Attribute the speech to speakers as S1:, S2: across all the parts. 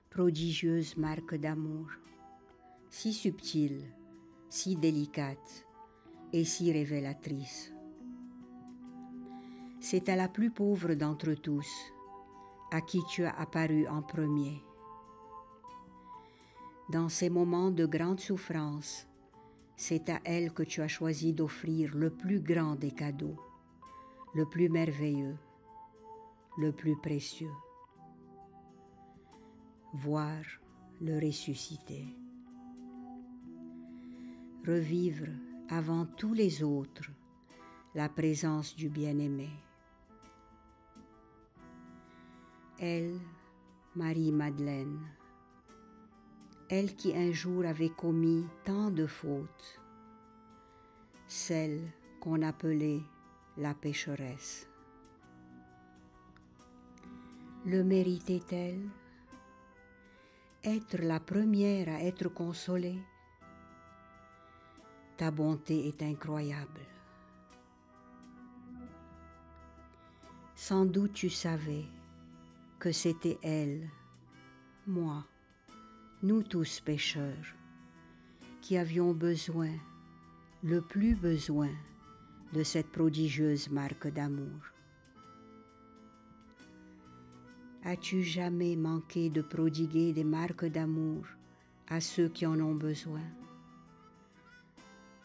S1: prodigieuse marque d'amour, si subtile, si délicate et si révélatrice. C'est à la plus pauvre d'entre tous, à qui tu as apparu en premier. Dans ces moments de grande souffrance, c'est à elle que tu as choisi d'offrir le plus grand des cadeaux, le plus merveilleux, le plus précieux. Voir le ressusciter. Revivre avant tous les autres la présence du bien-aimé. Elle, Marie-Madeleine, elle qui un jour avait commis tant de fautes, celle qu'on appelait la pécheresse. Le méritait-elle? Être la première à être consolée? Ta bonté est incroyable. Sans doute tu savais que c'était elle, moi, nous tous pécheurs, qui avions besoin, le plus besoin, de cette prodigieuse marque d'amour. As-tu jamais manqué de prodiguer des marques d'amour à ceux qui en ont besoin?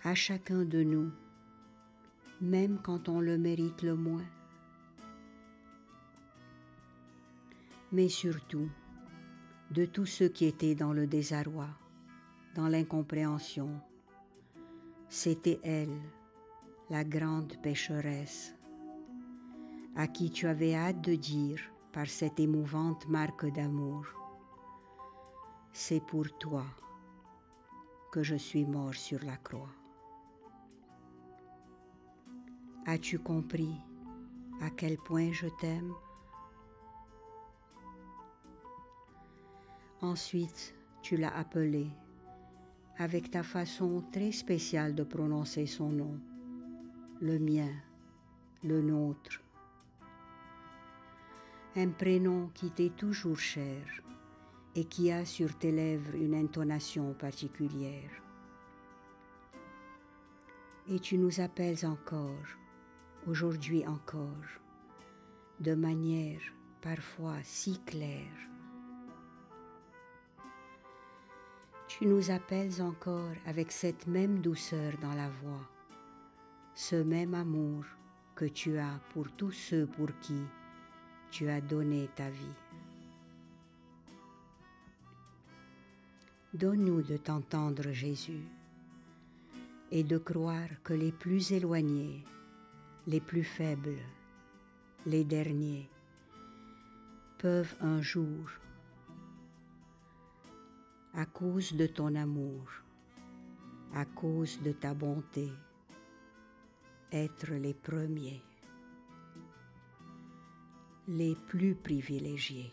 S1: À chacun de nous, même quand on le mérite le moins? Mais surtout, de tous ceux qui étaient dans le désarroi, dans l'incompréhension, c'était elle, la grande pécheresse, à qui tu avais hâte de dire par cette émouvante marque d'amour: c'est pour toi que je suis mort sur la croix. As-tu compris à quel point je t'aime? Ensuite, tu l'as appelé, avec ta façon très spéciale de prononcer son nom, le mien, le nôtre. Un prénom qui t'est toujours cher et qui a sur tes lèvres une intonation particulière. Et tu nous appelles encore, aujourd'hui encore, de manière parfois si claire. Tu nous appelles encore avec cette même douceur dans la voix, ce même amour que tu as pour tous ceux pour qui tu as donné ta vie. Donne-nous de t'entendre, Jésus, et de croire que les plus éloignés, les plus faibles, les derniers, peuvent un jour, à cause de ton amour, à cause de ta bonté, être les premiers, les plus privilégiés.